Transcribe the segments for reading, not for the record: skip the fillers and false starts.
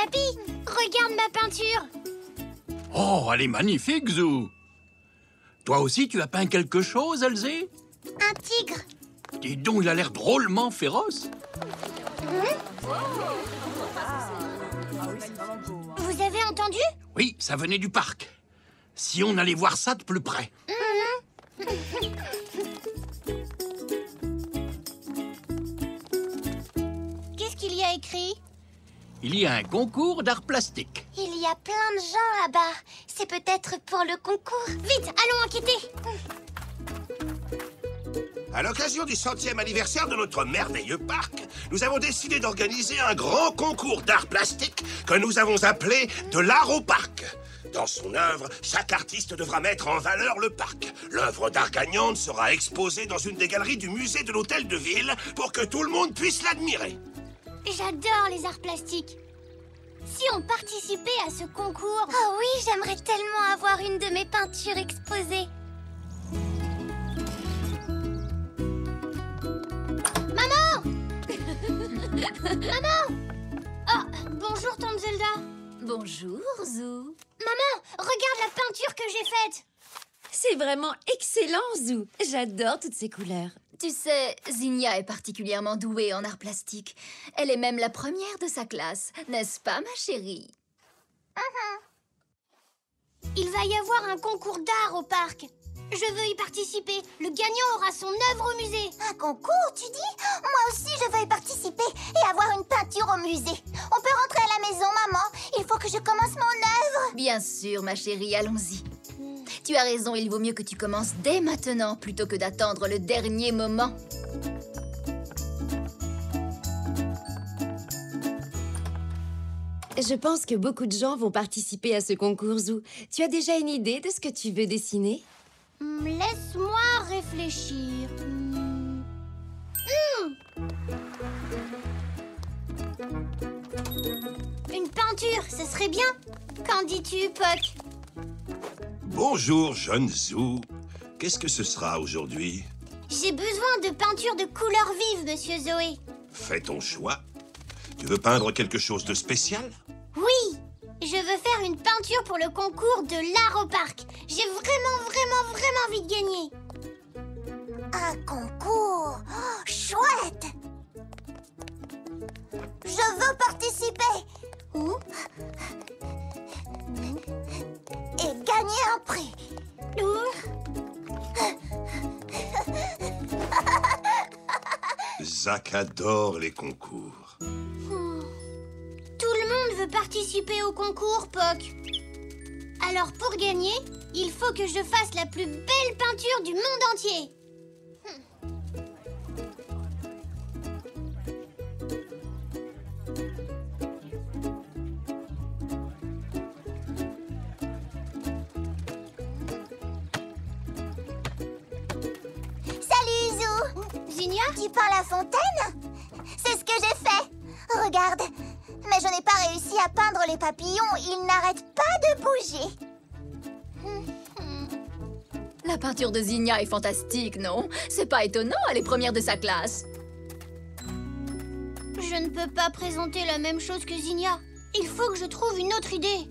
Papy, regarde ma peinture. Oh, elle est magnifique, Zou. Toi aussi, tu as peint quelque chose, Elzé? Un tigre. Dis donc, il a l'air drôlement féroce. Vous avez entendu? Oui, ça venait du parc. Si on allait voir ça de plus près. Qu'est-ce qu'il y a écrit? Il y a un concours d'art plastique. Il y a plein de gens là-bas. C'est peut-être pour le concours. Vite, allons enquêter. À l'occasion du 100e anniversaire de notre merveilleux parc, nous avons décidé d'organiser un grand concours d'art plastique que nous avons appelé « De l'art au parc ». Dans son œuvre, chaque artiste devra mettre en valeur le parc. L'œuvre d'art gagnante sera exposée dans une des galeries du musée de l'hôtel de ville pour que tout le monde puisse l'admirer. J'adore les arts plastiques. Si on participait à ce concours... Oh oui, j'aimerais tellement avoir une de mes peintures exposée. Maman! Maman! Oh, bonjour, Tante Zelda. Bonjour, Zou. Maman, regarde la peinture que j'ai faite. C'est vraiment excellent, Zou. J'adore toutes ces couleurs. Tu sais, Zinnia est particulièrement douée en art plastique. Elle est même la première de sa classe, n'est-ce pas, ma chérie? Il va y avoir un concours d'art au parc. Je veux y participer. Le gagnant aura son œuvre au musée. Un concours, tu dis? Moi aussi, je veux y participer et avoir une peinture au musée. On peut rentrer à la maison, maman. Il faut que je commence mon œuvre. Bien sûr, ma chérie, allons-y. Tu as raison, il vaut mieux que tu commences dès maintenant plutôt que d'attendre le dernier moment. Je pense que beaucoup de gens vont participer à ce concours, Zou. Tu as déjà une idée de ce que tu veux dessiner? Laisse-moi réfléchir. Une peinture, ce serait bien. Qu'en dis-tu, Puck? Bonjour, jeune Zou. Qu'est-ce que ce sera aujourd'hui? J'ai besoin de peinture de couleurs vives, monsieur Zoé. Fais ton choix. Tu veux peindre quelque chose de spécial? Oui, je veux faire une peinture pour le concours de l'art au parc. J'ai vraiment envie de gagner. Un concours? Oh, chouette! Je veux participer. Et gagner un prix. Zach adore les concours. Tout le monde veut participer au concours, Puck. Alors pour gagner, il faut que je fasse la plus belle peinture du monde entier. Salut, Zou. Zinnia? Tu peins la fontaine? C'est ce que j'ai fait. Regarde. Mais je n'ai pas réussi à peindre les papillons. Ils n'arrêtent pas de bouger. La peinture de Zinnia est fantastique, non? C'est pas étonnant, elle est première de sa classe. Je ne peux pas présenter la même chose que Zinnia. Il faut que je trouve une autre idée.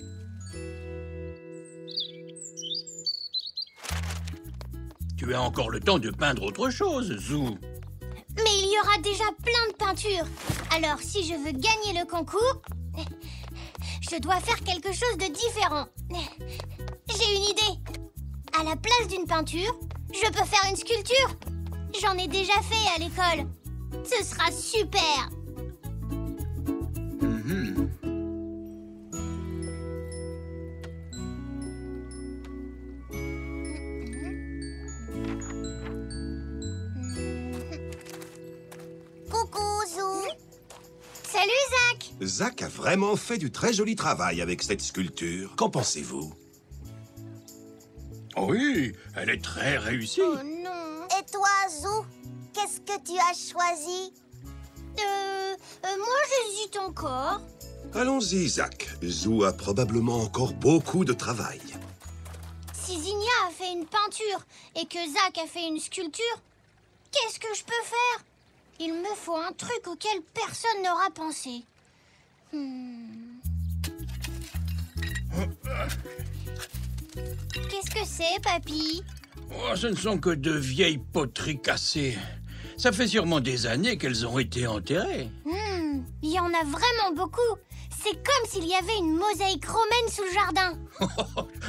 Tu as encore le temps de peindre autre chose, Zou. Mais il y aura déjà plein de peintures. Alors, si je veux gagner le concours, je dois faire quelque chose de différent. J'ai une idée. À la place d'une peinture, je peux faire une sculpture. J'en ai déjà fait à l'école. Ce sera super. Coucou, Zou. Salut, Zach. Zach a vraiment fait du très joli travail avec cette sculpture. Qu'en pensez-vous? Oui, elle est très réussie. Oh non. Et toi, Zou, qu'est-ce que tu as choisi? Moi, j'hésite encore. Allons-y, Zach. Zou a probablement encore beaucoup de travail. Si Zinnia a fait une peinture et que Zach a fait une sculpture, qu'est-ce que je peux faire? Il me faut un truc auquel personne n'aura pensé. Qu'est-ce que c'est, papy? Oh, ce ne sont que de vieilles poteries cassées. Ça fait sûrement des années qu'elles ont été enterrées. Il y en a vraiment beaucoup. C'est comme s'il y avait une mosaïque romaine sous le jardin.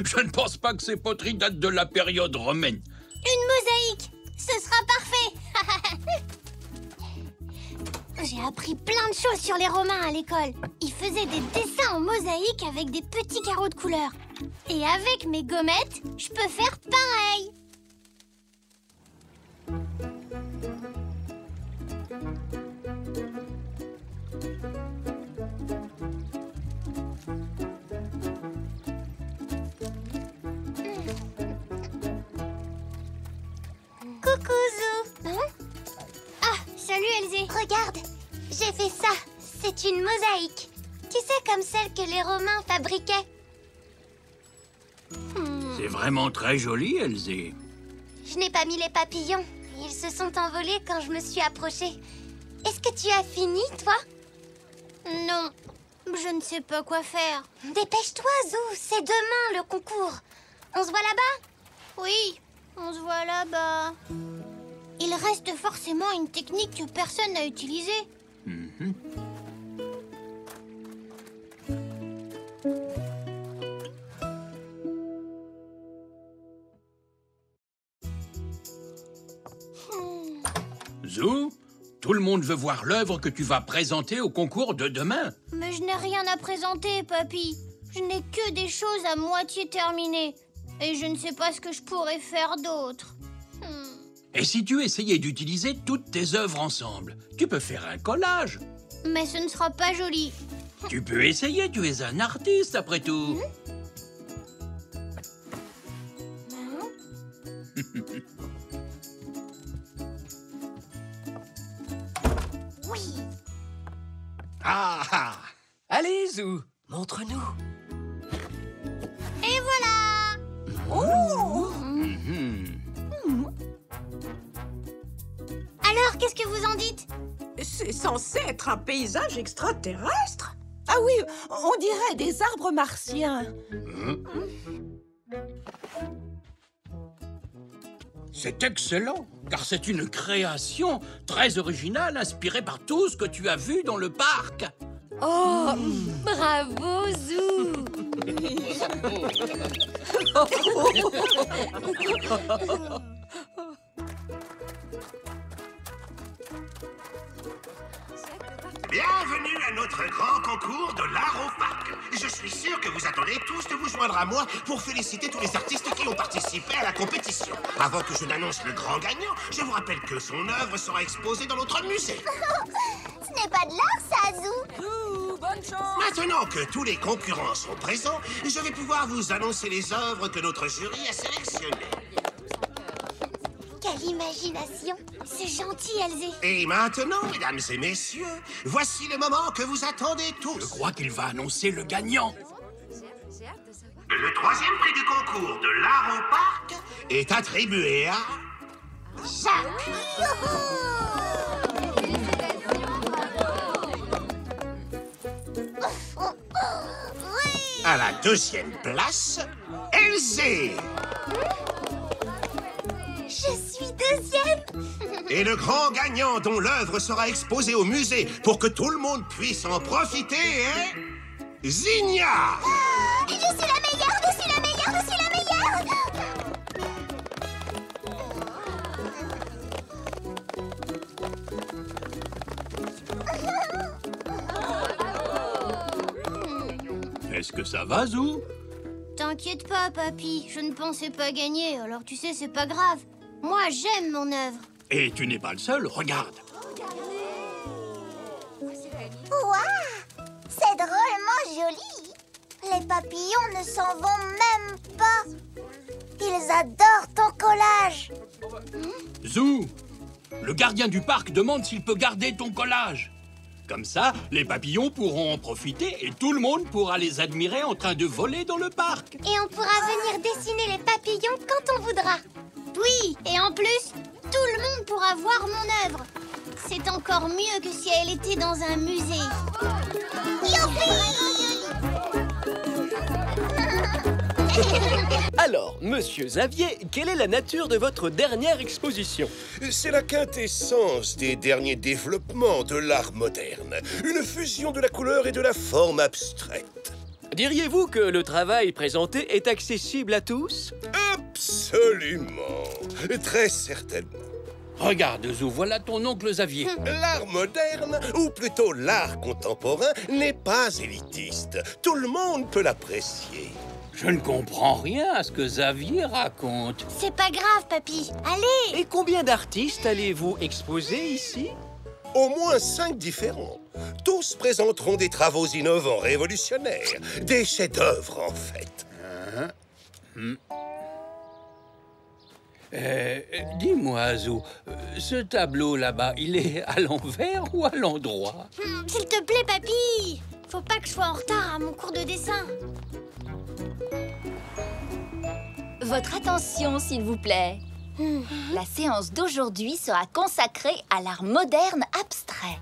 Je ne pense pas que ces poteries datent de la période romaine. Une mosaïque! Ce sera parfait! J'ai appris plein de choses sur les Romains à l'école. Ils faisaient des dessins en mosaïque avec des petits carreaux de couleur. Et avec mes gommettes, je peux faire pareil. Coucou Zou. Ah, salut Elzé. Regarde, j'ai fait ça. C'est une mosaïque. Tu sais, comme celle que les Romains fabriquaient. C'est vraiment très joli, Elzé. Je n'ai pas mis les papillons. Ils se sont envolés quand je me suis approchée. Est-ce que tu as fini, toi? Non, je ne sais pas quoi faire. Dépêche-toi, Zou. C'est demain, le concours. On se voit là-bas? Oui, on se voit là-bas. Il reste forcément une technique que personne n'a utilisée. Zou, tout le monde veut voir l'œuvre que tu vas présenter au concours de demain. Mais je n'ai rien à présenter, papy. Je n'ai que des choses à moitié terminées. Et je ne sais pas ce que je pourrais faire d'autre. Et si tu essayais d'utiliser toutes tes œuvres ensemble? Tu peux faire un collage. Mais ce ne sera pas joli. Tu peux essayer, tu es un artiste après tout. Oui. Ah ah. Allez, Zou, montre-nous. Et voilà. Alors, qu'est-ce que vous en dites? C'est censé être un paysage extraterrestre. Ah oui, on dirait des arbres martiens. C'est excellent, car c'est une création très originale, inspirée par tout ce que tu as vu dans le parc. Oh, bravo, Zou. Bienvenue à notre grand concours de l'art au parc. Je suis sûr que vous attendez tous de vous joindre à moi pour féliciter tous les artistes qui ont participé à la compétition. Avant que je n'annonce le grand gagnant, je vous rappelle que son œuvre sera exposée dans notre musée. Ce n'est pas de l'art, ça, Zou. Ouh, bonne chance. Maintenant que tous les concurrents sont présents, je vais pouvoir vous annoncer les œuvres que notre jury a sélectionnées. Quelle imagination. C'est gentil, Elzé. Et maintenant, mesdames et messieurs, voici le moment que vous attendez tous. Je crois qu'il va annoncer le gagnant. Le troisième prix du concours de l'art au parc est attribué à Jacques. À la deuxième place, Elzé. Je suis deuxième. Et le grand gagnant dont l'œuvre sera exposée au musée pour que tout le monde puisse en profiter est Zinnia. Je suis la meilleure, je suis la meilleure, je suis la meilleure. Est-ce que ça va, Zou? T'inquiète pas, papy. Je ne pensais pas gagner, alors tu sais, c'est pas grave. Moi, j'aime mon œuvre. Et tu n'es pas le seul, regarde. Waouh! C'est drôlement joli. Les papillons ne s'en vont même pas. Ils adorent ton collage. Zou, le gardien du parc demande s'il peut garder ton collage. Comme ça, les papillons pourront en profiter et tout le monde pourra les admirer en train de voler dans le parc. Et on pourra venir dessiner les papillons quand on voudra. Oui, et en plus, tout le monde pourra voir mon œuvre. C'est encore mieux que si elle était dans un musée. Youpi! Alors, monsieur Xavier, quelle est la nature de votre dernière exposition? C'est la quintessence des derniers développements de l'art moderne. Une fusion de la couleur et de la forme abstraite. Diriez-vous que le travail présenté est accessible à tous? Absolument. Très certainement. Regarde, Zou, voilà ton oncle Xavier. L'art moderne, ou plutôt l'art contemporain, n'est pas élitiste. Tout le monde peut l'apprécier. Je ne comprends rien à ce que Xavier raconte. C'est pas grave, papy. Allez! Et combien d'artistes allez-vous exposer ici? Au moins 5 différents. Tous présenteront des travaux innovants, révolutionnaires. Des chefs-d'œuvre, en fait. Dis-moi, Zou, ce tableau là-bas, il est à l'envers ou à l'endroit? S'il te plaît, papy! Faut pas que je sois en retard à mon cours de dessin. Votre attention, s'il vous plaît. La séance d'aujourd'hui sera consacrée à l'art moderne abstrait.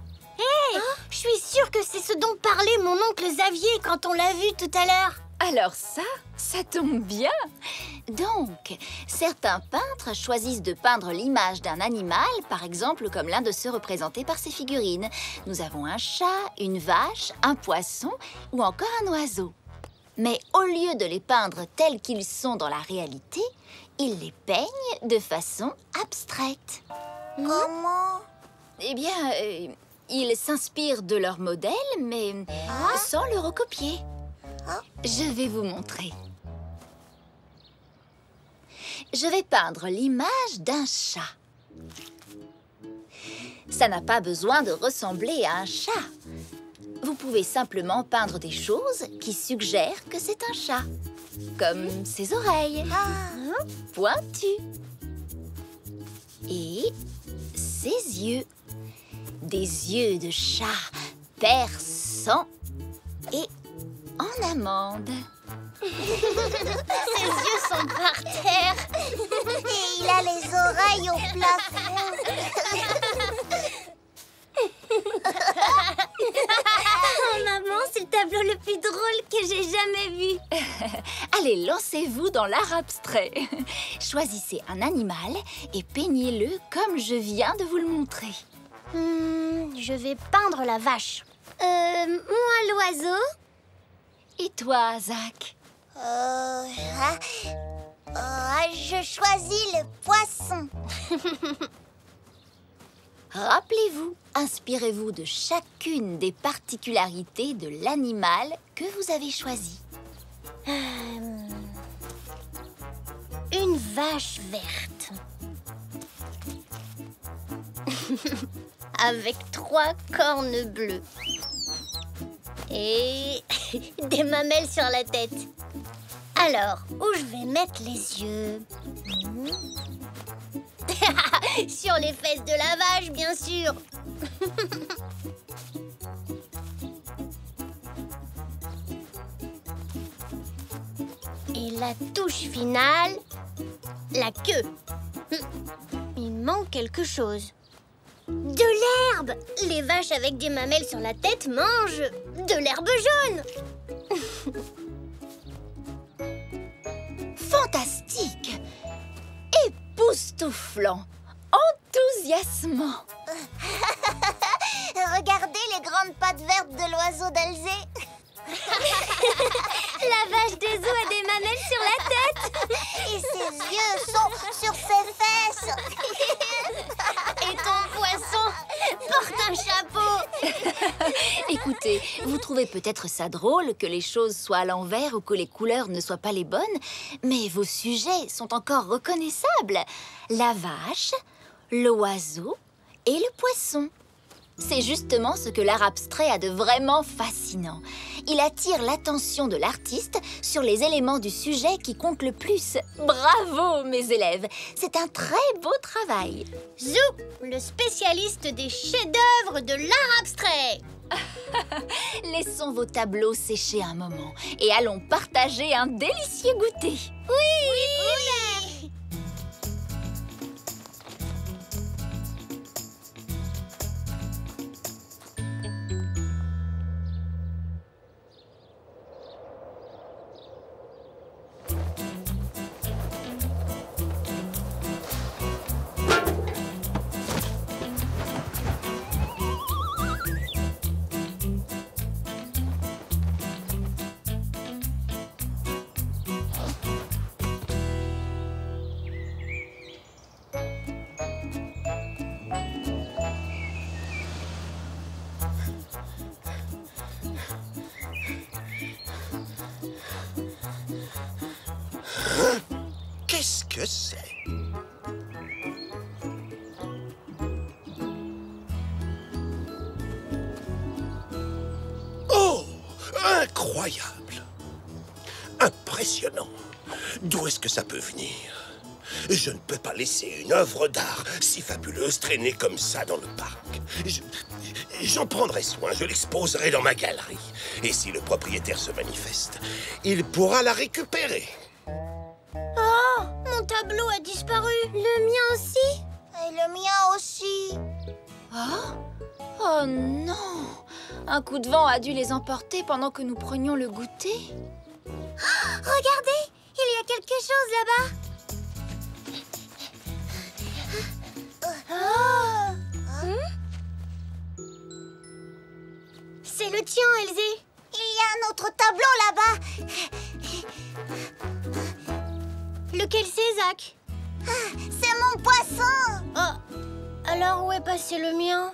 Je suis sûre que c'est ce dont parlait mon oncle Xavier quand on l'a vu tout à l'heure. Alors ça tombe bien. Donc, certains peintres choisissent de peindre l'image d'un animal, par exemple comme l'un de ceux représentés par ces figurines. Nous avons un chat, une vache, un poisson ou encore un oiseau. Mais au lieu de les peindre tels qu'ils sont dans la réalité, ils les peignent de façon abstraite. Comment? Eh bien, ils s'inspirent de leur modèle, mais sans le recopier. Je vais vous montrer. Je vais peindre l'image d'un chat. Ça n'a pas besoin de ressembler à un chat. Vous pouvez simplement peindre des choses qui suggèrent que c'est un chat. Comme ses oreilles, pointues. Et ses yeux. Des yeux de chat perçants et en amande. Ses yeux sont par terre. Et il a les oreilles au plafond. Oh maman, c'est le tableau le plus drôle que j'ai jamais vu. Allez, lancez-vous dans l'art abstrait. Choisissez un animal et peignez-le comme je viens de vous le montrer. Je vais peindre la vache. Moi l'oiseau. Et toi, Zach? Je choisis le poisson. Rappelez-vous, inspirez-vous de chacune des particularités de l'animal que vous avez choisi. Une vache verte. Avec 3 cornes bleues. Et des mamelles sur la tête. Alors, où je vais mettre les yeux? Sur les fesses de la vache, bien sûr. Et la touche finale, la queue. Il manque quelque chose. De l'herbe! Les vaches avec des mamelles sur la tête mangent de l'herbe jaune. Fantastique! Époustouflant! Enthousiasmant! Regardez les grandes pattes vertes de l'oiseau d'Alzé. La vache de Zou a des mamelles sur la tête. Et ses yeux sont sur ses fesses. Et ton poisson porte un chapeau. Écoutez, vous trouvez peut-être ça drôle que les choses soient à l'envers ou que les couleurs ne soient pas les bonnes, mais vos sujets sont encore reconnaissables. La vache, l'oiseau et le poisson. C'est justement ce que l'art abstrait a de vraiment fascinant. Il attire l'attention de l'artiste sur les éléments du sujet qui comptent le plus. Bravo, mes élèves! C'est un très beau travail. Zou, le spécialiste des chefs-d'œuvre de l'art abstrait. Laissons vos tableaux sécher un moment et allons partager un délicieux goûter. Oui! qu'est-ce que c'est? Oh! Incroyable! Impressionnant! D'où est-ce que ça peut venir? Je ne peux pas laisser une œuvre d'art si fabuleuse traîner comme ça dans le parc. J'en prendrai soin, je l'exposerai dans ma galerie. Et si le propriétaire se manifeste, il pourra la récupérer. Oh, mon tableau a disparu. Le mien aussi? Et le mien aussi. Oh non! Un coup de vent a dû les emporter pendant que nous prenions le goûter. Regardez, il y a quelque chose là-bas. C'est le tien, Elzé. Il y a un autre tableau là-bas. Lequel c'est, Zach? C'est mon poisson. Oh, alors où est passé le mien?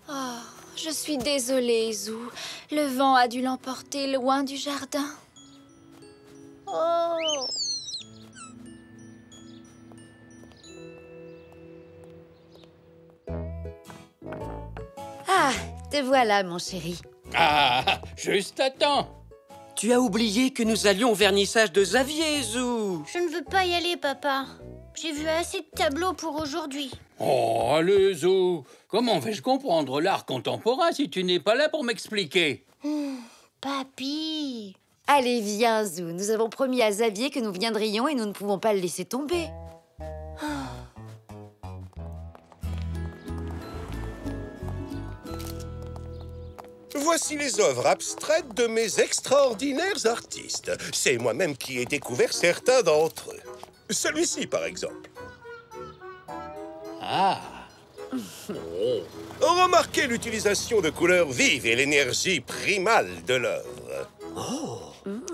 Oh, je suis désolée, Zou. Le vent a dû l'emporter loin du jardin. Oh. Ah, te voilà, mon chéri. Ah, juste à temps. Tu as oublié que nous allions au vernissage de Xavier, Zou. Je ne veux pas y aller, papa. J'ai vu assez de tableaux pour aujourd'hui. Oh, allez, Zou. Comment vais-je comprendre l'art contemporain si tu n'es pas là pour m'expliquer? Papy. Allez, viens, Zou. Nous avons promis à Xavier que nous viendrions et nous ne pouvons pas le laisser tomber. Voici les œuvres abstraites de mes extraordinaires artistes. C'est moi-même qui ai découvert certains d'entre eux. Celui-ci, par exemple. Ah. Remarquez l'utilisation de couleurs vives et l'énergie primale de l'œuvre.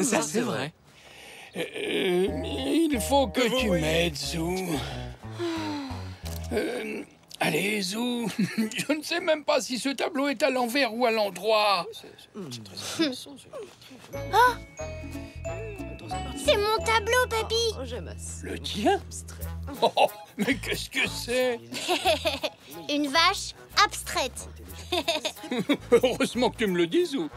Ça, c'est vrai. Il faut que tu m'aides, Zou. Allez, Zou. Je ne sais même pas si ce tableau est à l'envers ou à l'endroit. C'est mon tableau, papy. Le tien? Oh, mais qu'est-ce que c'est? Une vache abstraite. Heureusement que tu me le dis, Zou.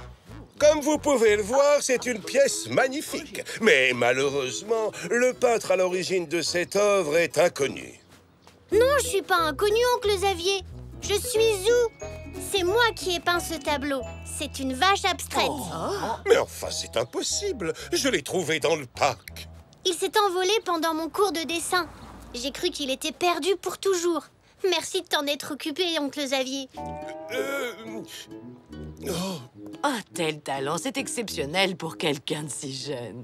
Comme vous pouvez le voir, c'est une pièce magnifique. Mais malheureusement, le peintre à l'origine de cette œuvre est inconnu. Non, je suis pas inconnu, oncle Xavier. Je suis Zou. C'est moi qui ai peint ce tableau. C'est une vache abstraite. Mais enfin, c'est impossible. Je l'ai trouvé dans le parc. Il s'est envolé pendant mon cours de dessin. J'ai cru qu'il était perdu pour toujours. Merci de t'en être occupé, oncle Xavier. Un tel talent, c'est exceptionnel pour quelqu'un de si jeune.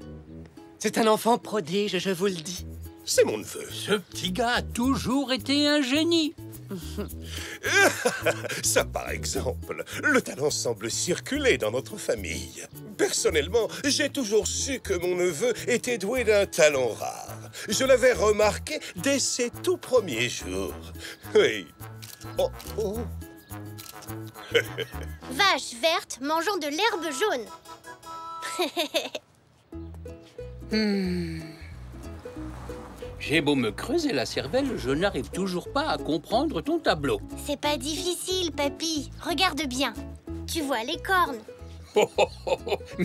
C'est un enfant prodige, je vous le dis. C'est mon neveu. Ce petit gars a toujours été un génie. Ça, par exemple, le talent semble circuler dans notre famille. Personnellement, j'ai toujours su que mon neveu était doué d'un talent rare. Je l'avais remarqué dès ses tout premiers jours. Oui. Oh, oh. Vache verte mangeant de l'herbe jaune. J'ai beau me creuser la cervelle, je n'arrive toujours pas à comprendre ton tableau. C'est pas difficile, papy. Regarde bien. Tu vois les cornes.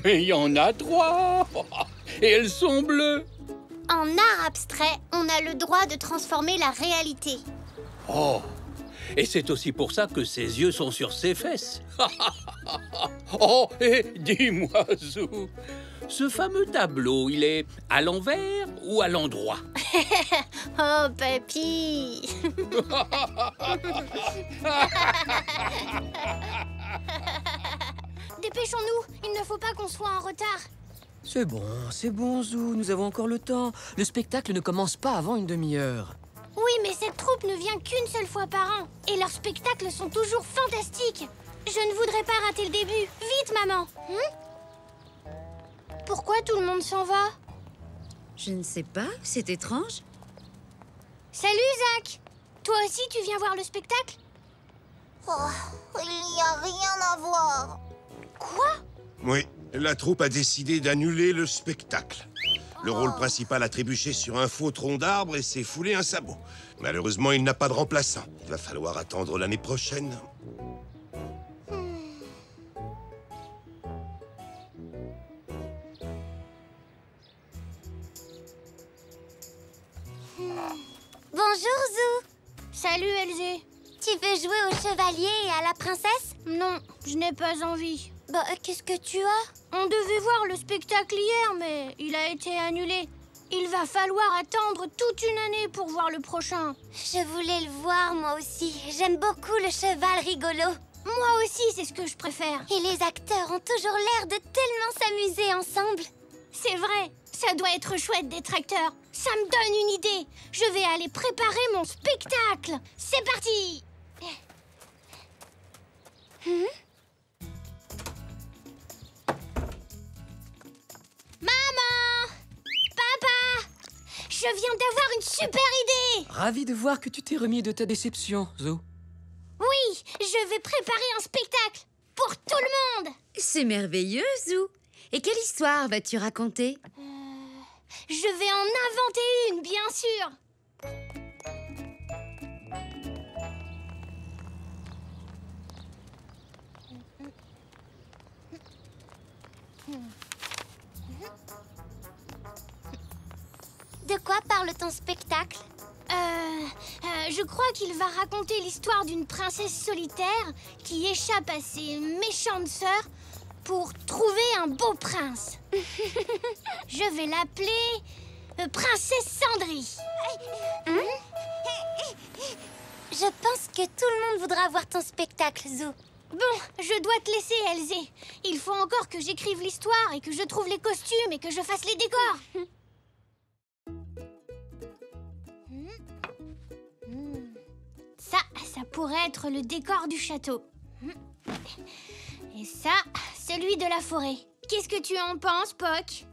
Mais il y en a 3. Et elles sont bleues. En art abstrait, on a le droit de transformer la réalité. Oh, et c'est aussi pour ça que ses yeux sont sur ses fesses. Oh, et dis-moi, Zou, ce fameux tableau, il est à l'envers ou à l'endroit? Oh, papy. Dépêchons-nous, il ne faut pas qu'on soit en retard. C'est bon, Zou, nous avons encore le temps. Le spectacle ne commence pas avant une demi-heure. Oui, mais cette troupe ne vient qu'une seule fois par an. Et leurs spectacles sont toujours fantastiques. Je ne voudrais pas rater le début. Vite, maman. Pourquoi tout le monde s'en va? Je ne sais pas, c'est étrange. Salut, Zach. Toi aussi, tu viens voir le spectacle? Oh, il n'y a rien à voir. Quoi? Oui, la troupe a décidé d'annuler le spectacle. Le rôle principal a trébuché sur un faux tronc d'arbre et s'est foulé un sabot. Malheureusement, il n'a pas de remplaçant. Il va falloir attendre l'année prochaine. Bonjour, Zou. Salut, Elzé. Tu veux jouer au chevalier et à la princesse? Non, je n'ai pas envie. Bah, qu'est-ce que tu as? On devait voir le spectacle hier, mais il a été annulé. Il va falloir attendre toute une année pour voir le prochain. Je voulais le voir, moi aussi. J'aime beaucoup le cheval rigolo. Moi aussi, c'est ce que je préfère. Et les acteurs ont toujours l'air de tellement s'amuser ensemble. C'est vrai, ça doit être chouette d'être acteur. Ça me donne une idée. Je vais aller préparer mon spectacle. C'est parti. Maman! Papa! Je viens d'avoir une super idée! Ravi de voir que tu t'es remis de ta déception, Zou. Oui, je vais préparer un spectacle pour tout le monde! C'est merveilleux, Zou. Et quelle histoire vas-tu raconter? Je vais en inventer une, bien sûr! De quoi parle ton spectacle? Je crois qu'il va raconter l'histoire d'une princesse solitaire qui échappe à ses méchantes sœurs pour trouver un beau prince. Je vais l'appeler Princesse Cendrille. Je pense que tout le monde voudra voir ton spectacle, Zou. Bon, je dois te laisser, Elzé. Il faut encore que j'écrive l'histoire et que je trouve les costumes et que je fasse les décors. Ça pourrait être le décor du château. Et ça, celui de la forêt. Qu'est-ce que tu en penses, Poc?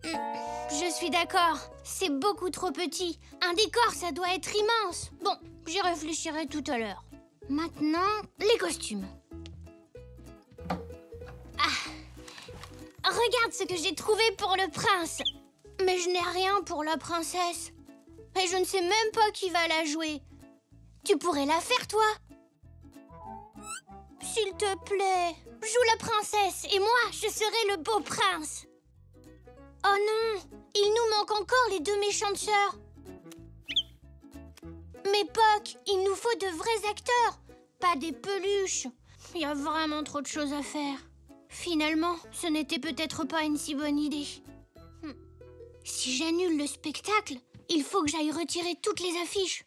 Je suis d'accord, c'est beaucoup trop petit. Un décor, ça doit être immense. Bon, j'y réfléchirai tout à l'heure. Maintenant, les costumes. Regarde ce que j'ai trouvé pour le prince. Mais je n'ai rien pour la princesse. Et je ne sais même pas qui va la jouer. Tu pourrais la faire, toi? S'il te plaît, joue la princesse et moi, je serai le beau prince. Oh non, il nous manque encore les deux méchantes sœurs. Mais Poc, il nous faut de vrais acteurs, pas des peluches. Il y a vraiment trop de choses à faire. Finalement, ce n'était peut-être pas une si bonne idée. Si j'annule le spectacle, il faut que j'aille retirer toutes les affiches.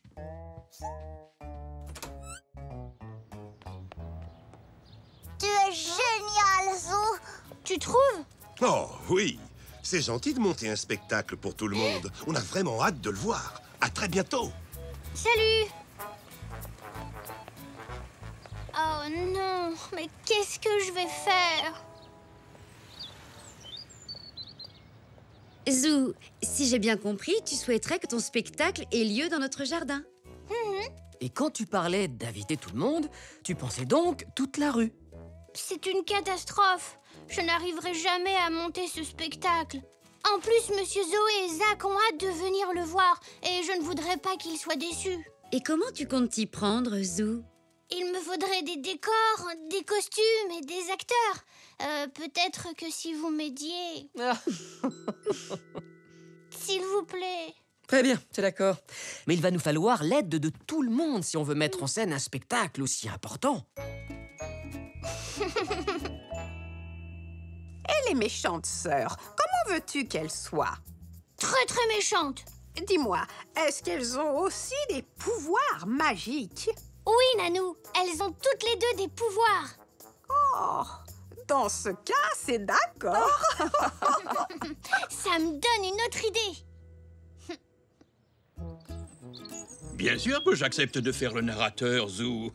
Tu es génial, Zou. Tu trouves? Oh, oui. C'est gentil de monter un spectacle pour tout le monde. On a vraiment hâte de le voir. À très bientôt. Salut! Oh non, mais qu'est-ce que je vais faire? Zou, si j'ai bien compris, tu souhaiterais que ton spectacle ait lieu dans notre jardin. Et quand tu parlais d'inviter tout le monde, tu pensais donc toute la rue. C'est une catastrophe. Je n'arriverai jamais à monter ce spectacle. En plus, Monsieur Zoé et Zach ont hâte de venir le voir et je ne voudrais pas qu'ils soient déçus. Et comment tu comptes t'y prendre, Zou? Il me faudrait des décors, des costumes et des acteurs. Peut-être que si vous m'aidiez... S'il vous plaît. Très bien, c'est d'accord. Mais il va nous falloir l'aide de tout le monde si on veut mettre en scène un spectacle aussi important. Et les méchantes sœurs, comment veux-tu qu'elles soient? Très très méchante. Dis-moi, est-ce qu'elles ont aussi des pouvoirs magiques? Oui, Nanou, elles ont toutes les deux des pouvoirs. Oh, dans ce cas, c'est d'accord. Ça me donne une autre idée. Bien sûr que j'accepte de faire le narrateur, Zou.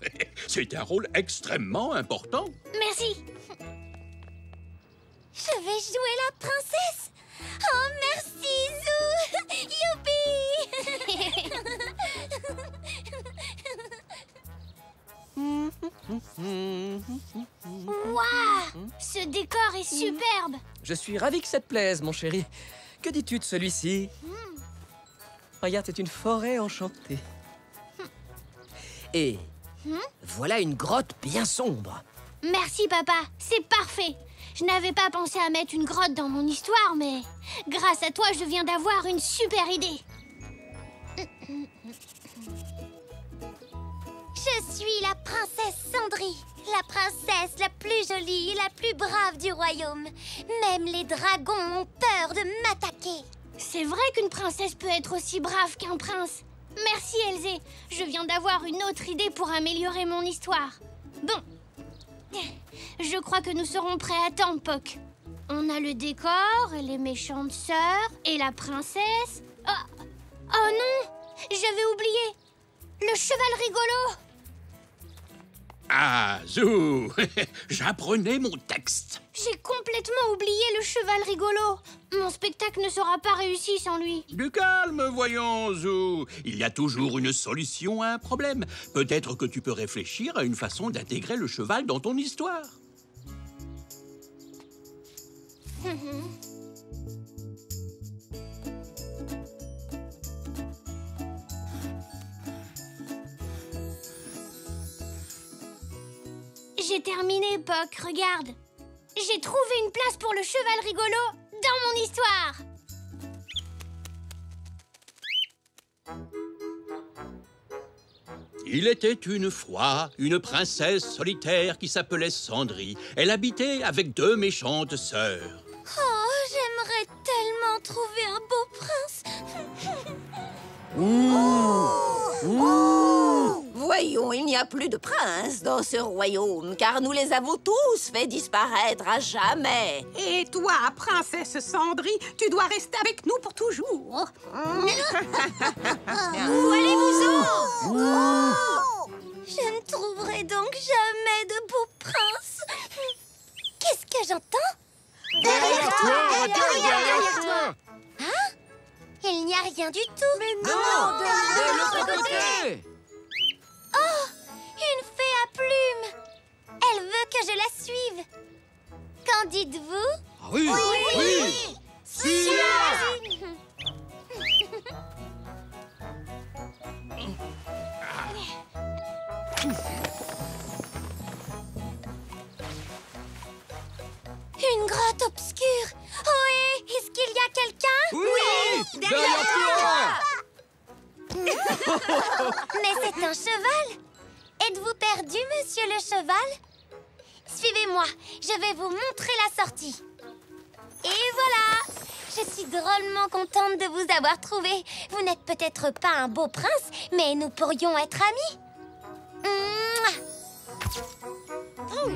C'est un rôle extrêmement important. Merci. Je vais jouer la princesse. Oh, merci, Zou. Youpi. Waouh, ce décor est superbe. Je suis ravi que ça te plaise, mon chéri. Que dis-tu de celui-ci? Regarde, c'est une forêt enchantée. Et voilà une grotte bien sombre. Merci, papa. C'est parfait. Je n'avais pas pensé à mettre une grotte dans mon histoire, mais grâce à toi, je viens d'avoir une super idée. Je suis la princesse Cendrie, la princesse la plus jolie et la plus brave du royaume. Même les dragons ont peur de m'attaquer. C'est vrai qu'une princesse peut être aussi brave qu'un prince. Merci, Elzé. Je viens d'avoir une autre idée pour améliorer mon histoire. Bon. Je crois que nous serons prêts à temps, Poc. On a le décor, et les méchantes sœurs, et la princesse. Oh non! J'avais oublié! Le cheval rigolo! Ah, Zou, j'apprenais mon texte. J'ai complètement oublié le cheval rigolo. Mon spectacle ne sera pas réussi sans lui. Du calme, voyons, Zou. Il y a toujours une solution à un problème. Peut-être que tu peux réfléchir à une façon d'intégrer le cheval dans ton histoire. J'ai terminé, Poc, regarde. J'ai trouvé une place pour le cheval rigolo dans mon histoire. Il était une fois une princesse solitaire qui s'appelait Cendrie. Elle habitait avec 2 méchantes sœurs. Oh, j'aimerais tellement trouver un beau prince. Voyons, il n'y a plus de princes dans ce royaume, car nous les avons tous fait disparaître à jamais. Et toi, princesse Cendrie, tu dois rester avec nous pour toujours. Où allez-vous-en? Je ne trouverai donc jamais de beau prince. Qu'est-ce que j'entends? Derrière toi! Hein? Il n'y a rien du tout. Mais Non, de l'autre côté. Oh, une fée à plumes. Elle veut que je la suive. Qu'en dites-vous? Ah oui, oui. Une grotte obscure. Ohé, est-ce qu'il y a quelqu'un? Oui, derrière toi. Mais c'est un cheval. Êtes-vous perdu, monsieur le cheval? Suivez-moi, je vais vous montrer la sortie. Et voilà! Je suis drôlement contente de vous avoir trouvé. Vous n'êtes peut-être pas un beau prince, mais nous pourrions être amis. Mouah. Oh,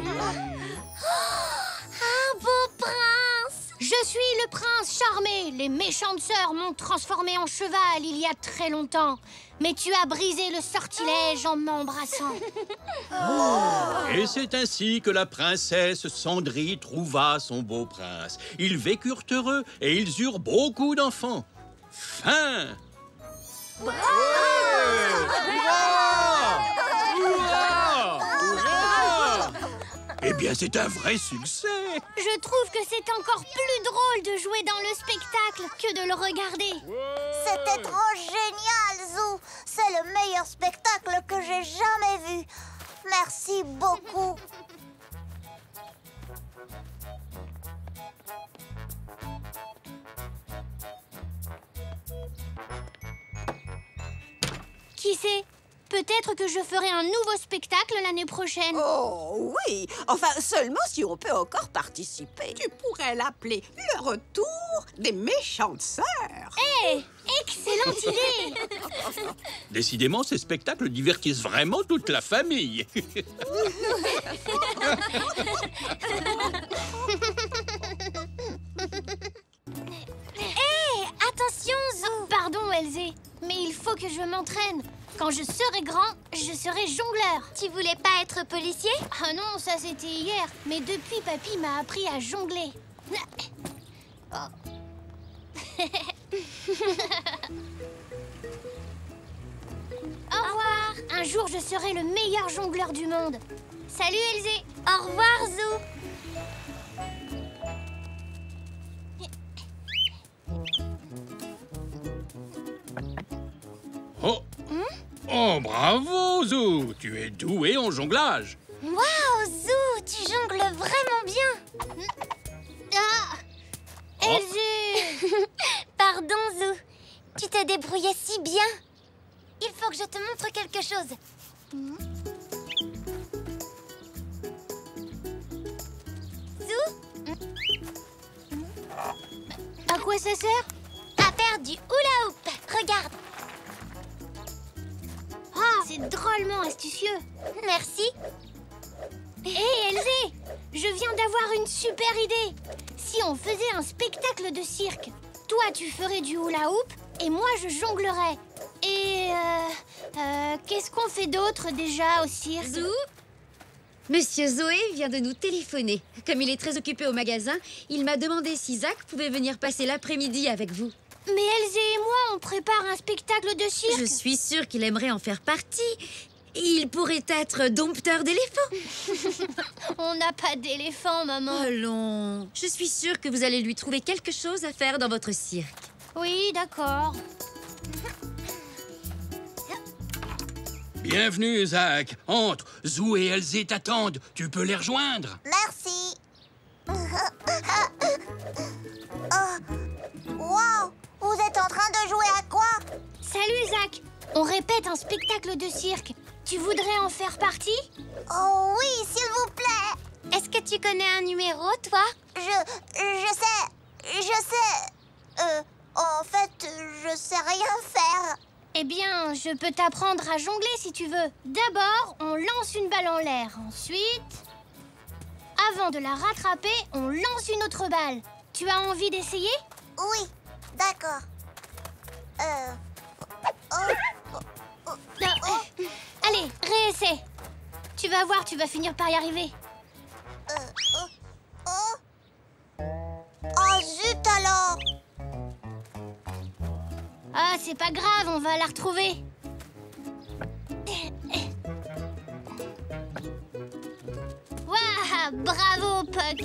un beau prince! Je suis le prince charmé. Les méchantes sœurs m'ont transformé en cheval il y a très longtemps. Mais tu as brisé le sortilège en m'embrassant. Et c'est ainsi que la princesse Cendrie trouva son beau prince. Ils vécurent heureux et ils eurent beaucoup d'enfants. Fin. Eh bien, c'est un vrai succès. Je trouve que c'est encore plus drôle de jouer dans le spectacle que de le regarder. C'était trop génial, Zou. C'est le meilleur spectacle que j'ai jamais vu. Merci beaucoup. Qui sait? Peut-être que je ferai un nouveau spectacle l'année prochaine. Oh oui, enfin seulement si on peut encore participer. Tu pourrais l'appeler le retour des méchantes sœurs. Hé, excellente idée! Décidément, ces spectacles divertissent vraiment toute la famille. Hé, attention, Zou. Pardon, Elzé, mais il faut que je m'entraîne. Quand je serai grand, je serai jongleur. Tu voulais pas être policier? Ah non, ça c'était hier. Mais depuis, papy m'a appris à jongler. Au revoir. Un jour, je serai le meilleur jongleur du monde. Salut, Elzé. Au revoir, Zou. Oh. Oh, bravo, Zou. Tu es doué en jonglage. Waouh, Zou, tu jongles vraiment bien. Ah, Elzu. Pardon, Zou. Tu t'es débrouillé si bien. Il faut que je te montre quelque chose. Zou? À quoi ça sert? À faire du hula hoop. Regarde. Ah, c'est drôlement astucieux. Merci. Hé, Elzé, je viens d'avoir une super idée. Si on faisait un spectacle de cirque, toi tu ferais du hula hoop et moi je jonglerais. Et qu'est-ce qu'on fait d'autre déjà au cirque? Zou? Monsieur Zoé vient de nous téléphoner. Comme il est très occupé au magasin, il m'a demandé si Zach pouvait venir passer l'après-midi avec vous. Mais Elzé et moi, on prépare un spectacle de cirque. Je suis sûre qu'il aimerait en faire partie. Il pourrait être dompteur d'éléphants. On n'a pas d'éléphant, maman. Allons, je suis sûre que vous allez lui trouver quelque chose à faire dans votre cirque. Oui, d'accord. Bienvenue, Zach. Entre. Zou et Elzé t'attendent. Tu peux les rejoindre. Merci. Wow, vous êtes en train de jouer à quoi? Salut, Zach. On répète un spectacle de cirque. Tu voudrais en faire partie? Oh oui, s'il vous plaît. Est-ce que tu connais un numéro, toi? Je sais. En fait, je sais rien faire. Eh bien, je peux t'apprendre à jongler si tu veux. D'abord, on lance une balle en l'air. Ensuite, avant de la rattraper, on lance une autre balle. Tu as envie d'essayer? Oui, d'accord. Allez, réessaie. Tu vas voir, tu vas finir par y arriver. Oh zut alors! Ah, c'est pas grave, on va la retrouver. Waouh, bravo, Puck.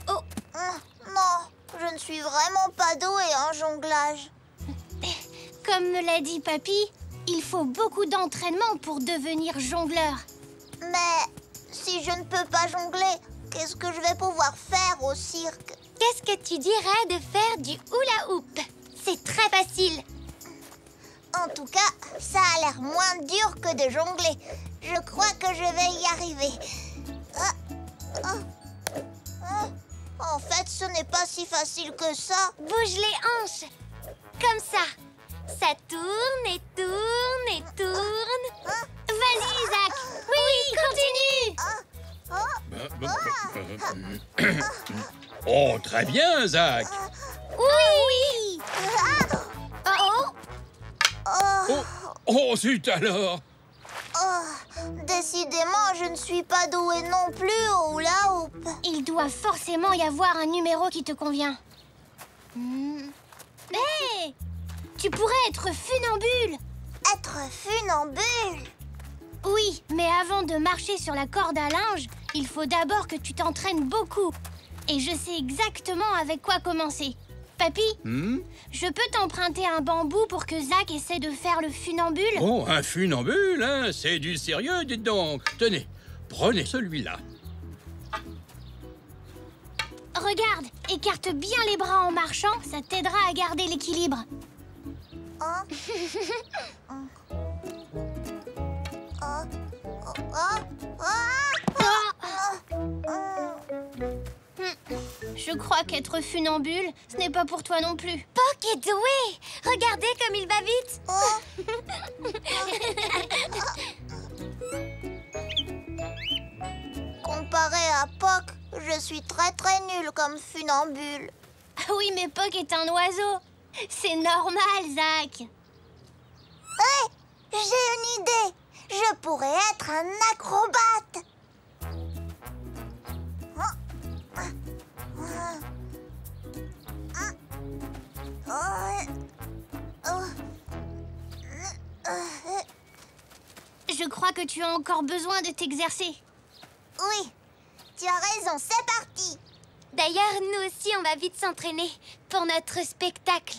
Oh. Non, je ne suis vraiment pas douée en jonglage. Comme me l'a dit Papy, il faut beaucoup d'entraînement pour devenir jongleur. Mais si je ne peux pas jongler, qu'est-ce que je vais pouvoir faire au cirque? Qu'est-ce que tu dirais de faire du hula hoop? C'est très facile. En tout cas, ça a l'air moins dur que de jongler. Je crois que je vais y arriver. En fait, ce n'est pas si facile que ça. Bouge les hanches. Comme ça. Ça tourne et tourne et tourne. Vas-y, Zach. Oui, continue. Oh, très bien, Zach. Oui. Oh, zut alors. Décidément, je ne suis pas douée non plus au hula hoop. Il doit forcément y avoir un numéro qui te convient. Hé, tu pourrais être funambule. Être funambule? Oui, mais avant de marcher sur la corde à linge, il faut d'abord que tu t'entraînes beaucoup. Et je sais exactement avec quoi commencer. Papy, je peux t'emprunter un bambou pour que Zach essaie de faire le funambule? Oh, un funambule, hein? C'est du sérieux, dites donc. Tenez, prenez celui-là. Regarde, écarte bien les bras en marchant, ça t'aidera à garder l'équilibre. Je crois qu'être funambule, ce n'est pas pour toi non plus. Puck est doué! Regardez comme il va vite! Comparé à Puck, je suis très nulle comme funambule. Ah oui, mais Puck est un oiseau. C'est normal, Zach. Hé! J'ai une idée! Je pourrais être un acrobate! Je crois que tu as encore besoin de t'exercer. Oui, tu as raison, c'est parti. D'ailleurs, nous aussi, on va vite s'entraîner pour notre spectacle.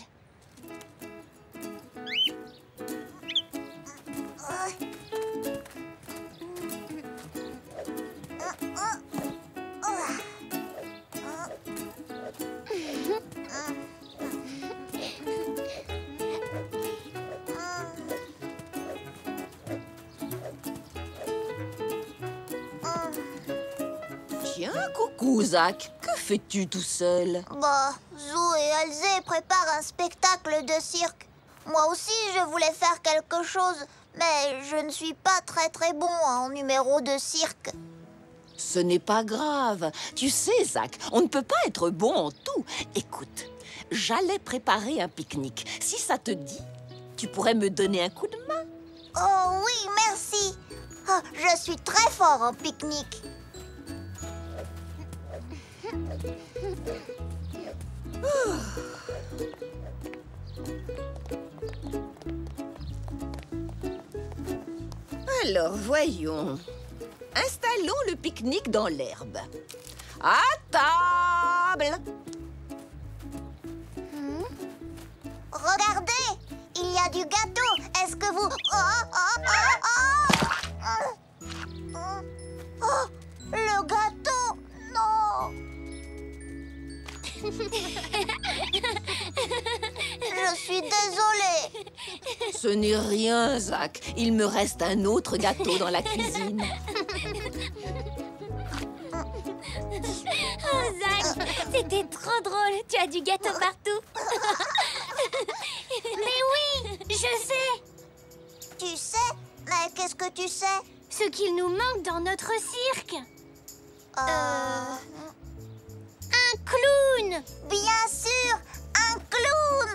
Tiens, coucou, Zach. Que fais-tu tout seul? Bah, Zou et Elzé préparent un spectacle de cirque. Moi aussi, je voulais faire quelque chose, mais je ne suis pas très bon en numéro de cirque. Ce n'est pas grave. Tu sais, Zach, on ne peut pas être bon en tout. Écoute, j'allais préparer un pique-nique. Si ça te dit, tu pourrais me donner un coup de main? Oh oui, merci. Oh, je suis très fort en pique-nique. Alors, voyons. Installons le pique-nique dans l'herbe. À table! Regardez, il y a du gâteau. Est-ce que vous... Oh, le gâteau! Non! Je suis désolée. Ce n'est rien, Zach. Il me reste un autre gâteau dans la cuisine. Oh, Zach, c'était trop drôle. Tu as du gâteau partout. Mais oui, je sais. Tu sais? Mais qu'est-ce que tu sais? Ce qu'il nous manque dans notre cirque. Un clown. Bien sûr, un clown.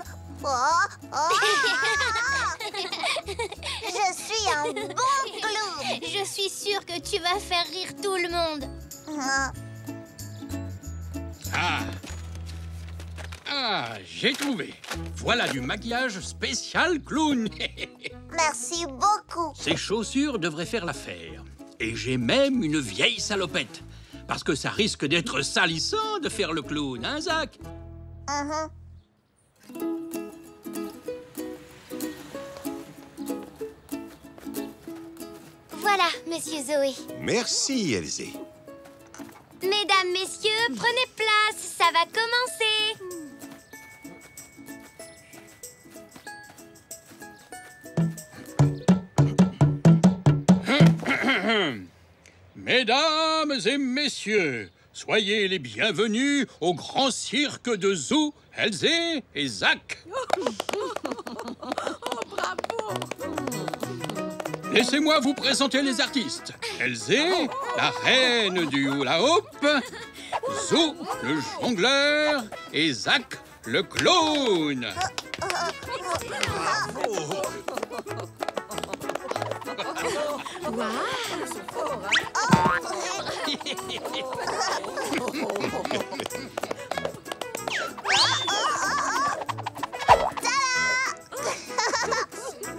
Je suis un bon clown. Je suis sûre que tu vas faire rire tout le monde. J'ai trouvé. Voilà du maquillage spécial clown. Merci beaucoup. Ces chaussures devraient faire l'affaire. Et j'ai même une vieille salopette. Parce que ça risque d'être salissant de faire le clown, hein, Zach? Voilà, Monsieur Zoé. Merci, Elzé. Mesdames, messieurs, prenez place. Ça va commencer. Mesdames et messieurs, soyez les bienvenus au grand cirque de Zou, Elzé et Zach. Bravo! Laissez-moi vous présenter les artistes. Elzé, la reine du hula-hoop, Zou, le jongleur, et Zach, le clown.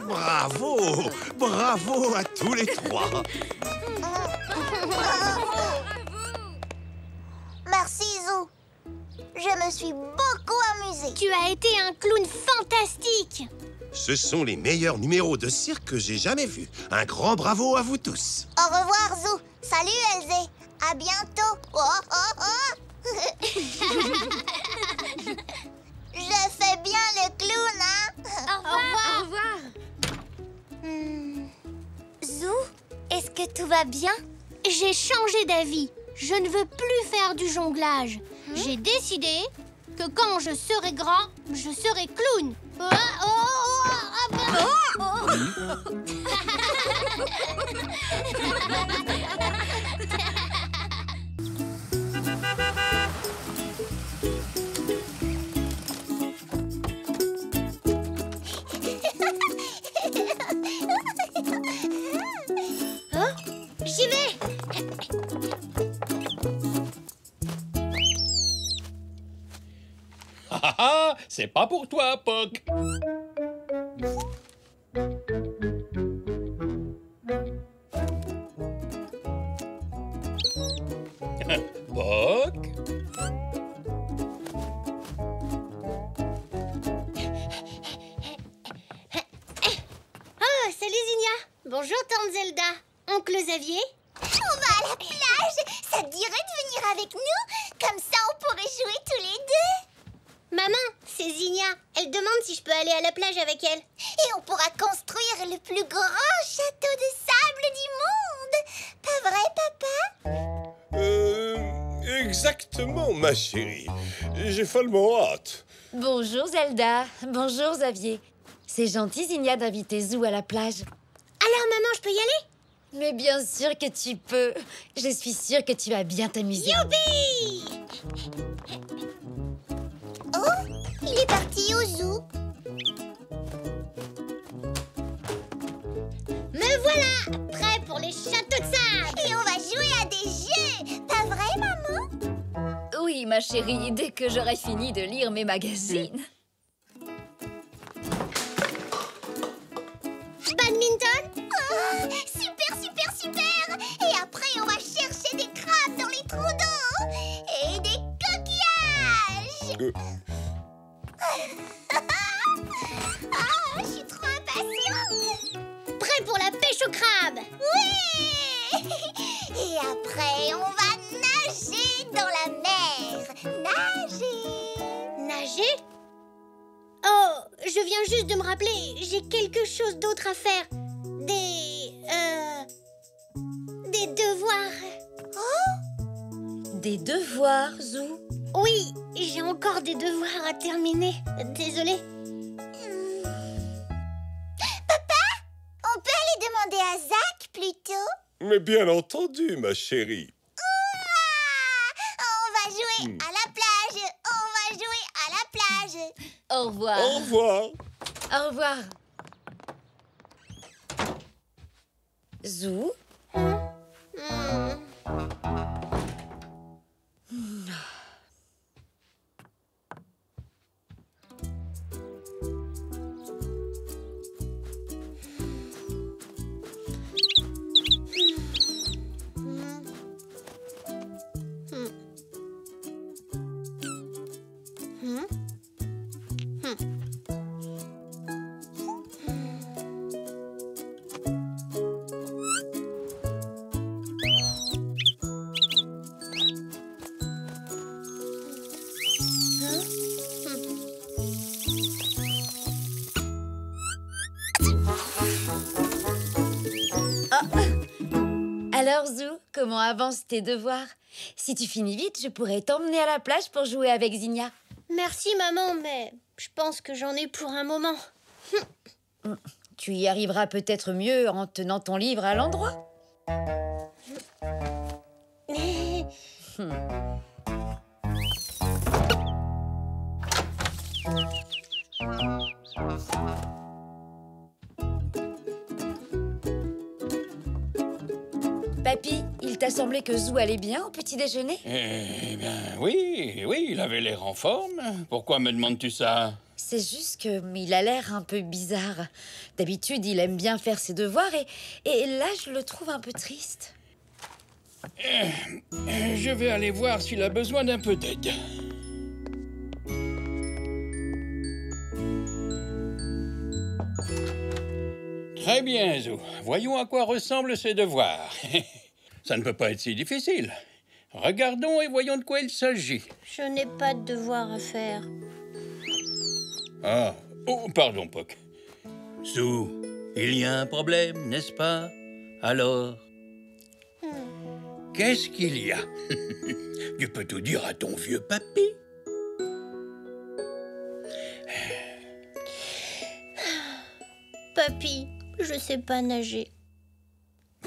Bravo! Bravo à tous les trois! Merci, Zou. Je me suis beaucoup amusée. Tu as été un clown fantastique. Ce sont les meilleurs numéros de cirque que j'ai jamais vus. Un grand bravo à vous tous. Au revoir, Zou. Salut, Elzé. À bientôt. Je fais bien le clown, hein? Au revoir. Au revoir. Zou, est-ce que tout va bien? J'ai changé d'avis. Je ne veux plus faire du jonglage. J'ai décidé que quand je serai grand, je serai clown. J'y vais. C'est pas pour toi, Poc. Poc. Comme ça, on pourrait jouer tous les deux. Maman, c'est Zinnia. Elle demande si je peux aller à la plage avec elle. Et on pourra construire le plus grand château de sable du monde. Pas vrai, papa? Exactement, ma chérie. J'ai follement hâte. Bonjour Zelda. Bonjour Xavier. C'est gentil, Zinnia, d'inviter Zou à la plage. Alors, maman, je peux y aller? Mais bien sûr que tu peux. Je suis sûre que tu vas bien t'amuser. Youpi! Oh, il est parti au zoo. Me voilà, prêt pour les châteaux de sable. Et on va jouer à des jeux. Pas vrai, maman? Oui, ma chérie, dès que j'aurai fini de lire mes magazines. Badminton? Oh, super, super, super. Et après, on va chercher des crabes dans les trous d'eau. Et des coquillages. Ah, je suis trop impatiente. Prêt pour la pêche au crabe. Oui. Et après, on va nager dans la mer. Nager? Oh, je viens juste de me rappeler, j'ai quelque chose d'autre à faire. Des devoirs. Oh? Des devoirs, Zou? Oui, j'ai encore des devoirs à terminer. Désolée. Papa, on peut aller demander à Zach plutôt? Mais bien entendu, ma chérie. On va jouer à la plage. On va jouer à la plage. Au revoir. Au revoir. Au revoir. Zou? Alors, Zou, comment avancent tes devoirs? Si tu finis vite, je pourrais t'emmener à la plage pour jouer avec Zinnia. Merci, maman, mais je pense que j'en ai pour un moment. Tu y arriveras peut-être mieux en tenant ton livre à l'endroit. Papy, il t'a semblé que Zou allait bien au petit déjeuner? Eh bien, oui, il avait l'air en forme. Pourquoi me demandes-tu ça? C'est juste que il a l'air un peu bizarre. D'habitude, il aime bien faire ses devoirs et là, je le trouve un peu triste. Je vais aller voir s'il a besoin d'un peu d'aide. Très bien, Zou. Voyons à quoi ressemblent ces devoirs. Ça ne peut pas être si difficile. Regardons et voyons de quoi il s'agit. Je n'ai pas de devoir à faire. Ah, oh, pardon, Poc. Zou, il y a un problème, n'est-ce pas? Alors? Qu'est-ce qu'il y a? Tu peux tout dire à ton vieux papy. Papy, je sais pas nager.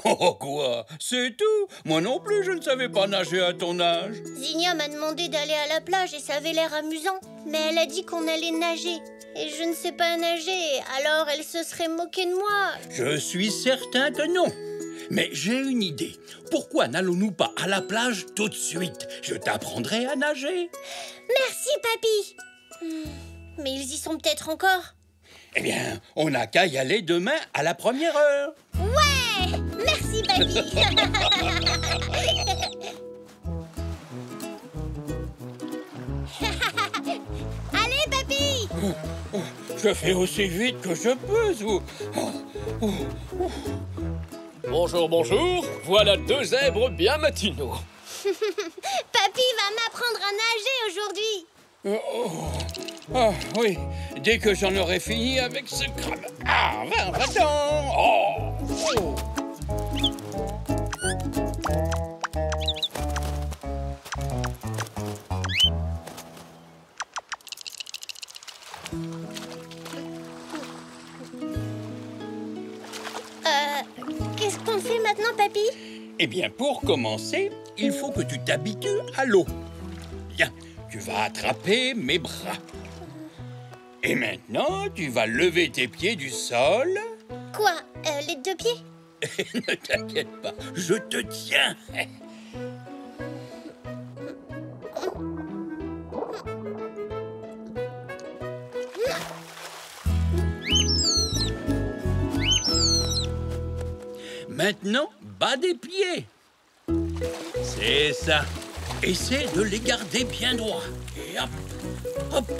Oh, quoi? C'est tout? Moi non plus, je ne savais pas nager à ton âge. Zinnia m'a demandé d'aller à la plage et ça avait l'air amusant. Mais elle a dit qu'on allait nager. Et je ne sais pas nager, alors elle se serait moquée de moi. Je suis certain que non. Mais j'ai une idée. Pourquoi n'allons-nous pas à la plage tout de suite? Je t'apprendrai à nager. Merci, papy. Mais ils y sont peut-être encore. Eh bien, on n'a qu'à y aller demain à la première heure. Ouais! Merci, papy. Allez, papy. Je fais aussi vite que je peux, Zou. Bonjour, bonjour. Voilà deux zèbres bien matinaux. Papy va m'apprendre Oh, oui, dès que j'en aurai fini avec ce crabe. Ah, va-t'en. Oh. Qu'est-ce qu'on fait maintenant, papy? Eh bien, pour commencer, il faut que tu t'habitues à l'eau. Bien, tu vas attraper mes bras. Et maintenant, tu vas lever tes pieds du sol. Quoi? Les deux pieds? Ne t'inquiète pas, je te tiens. Maintenant, bas des pieds. C'est ça. Essaie de les garder bien droits. Et hop, hop,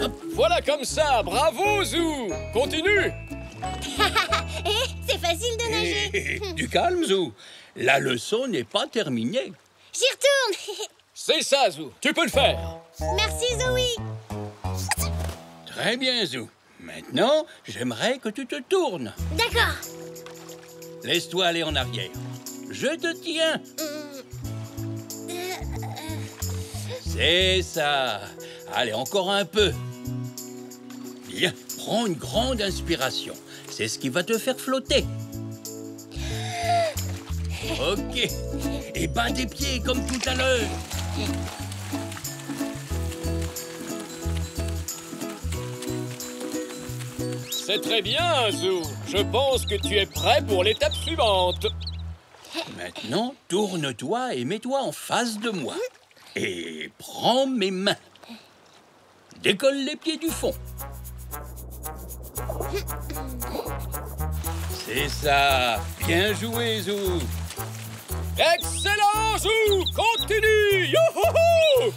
hop. Voilà comme ça, bravo Zou. Continue. C'est facile de nager. Du calme, Zou. La leçon n'est pas terminée. J'y retourne. C'est ça, Zou. Tu peux le faire. Merci, Zoé. Très bien, Zou. Maintenant, j'aimerais que tu te tournes. D'accord. Laisse-toi aller en arrière. Je te tiens. C'est ça. Allez, encore un peu. Bien, prends une grande inspiration. C'est ce qui va te faire flotter. Ok. Et bats des pieds comme tout à l'heure. C'est très bien, Zou. Je pense que tu es prêt pour l'étape suivante. Maintenant, tourne-toi et mets-toi en face de moi. Et prends mes mains. Décolle les pieds du fond. C'est ça. Bien joué, Zou. Excellent, Zou. Continue. Youhouhou.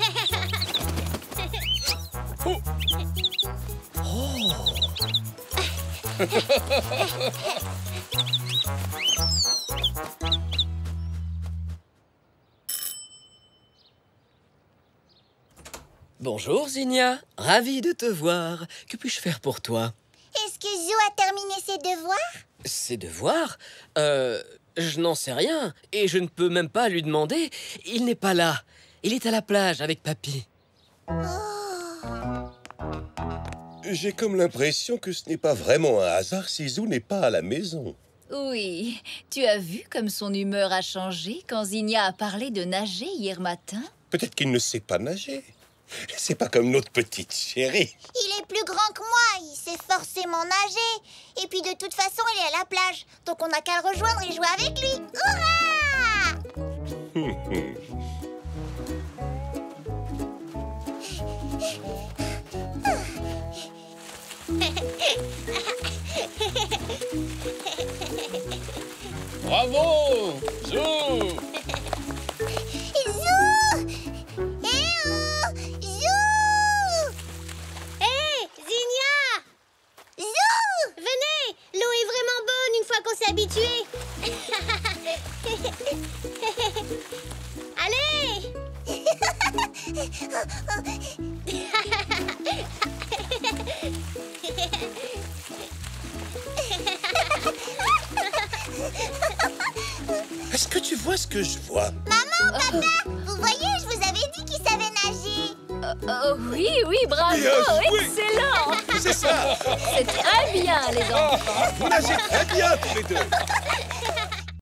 Bonjour, Zinnia. Ravi de te voir. Que puis-je faire pour toi? Est-ce que Zou a terminé ses devoirs? Ses devoirs? Je n'en sais rien. Et je ne peux même pas lui demander. Il n'est pas là. Il est à la plage avec papy. J'ai comme l'impression que ce n'est pas vraiment un hasard si Zou n'est pas à la maison. Oui, tu as vu comme son humeur a changé quand Zinnia a parlé de nager hier matin? Peut-être qu'il ne sait pas nager. C'est pas comme notre petite chérie. Il est plus grand que moi, il sait forcément nager. Et puis de toute façon, il est à la plage. Donc on n'a qu'à le rejoindre et jouer avec lui. Hurrah! Bravo, Zou. Zou! Eh oh! Zou! Hé, Zinnia! Zou! Venez! L'eau est vraiment bonne une fois qu'on s'est habitué. Allez! Est-ce que tu vois ce que je vois? Maman, papa, vous voyez, je vous avais dit qu'il savait nager. Oui, oui, bravo, Bien joué. excellent. C'est ça. C'est très bien, les enfants. Vous nagez très bien tous les deux.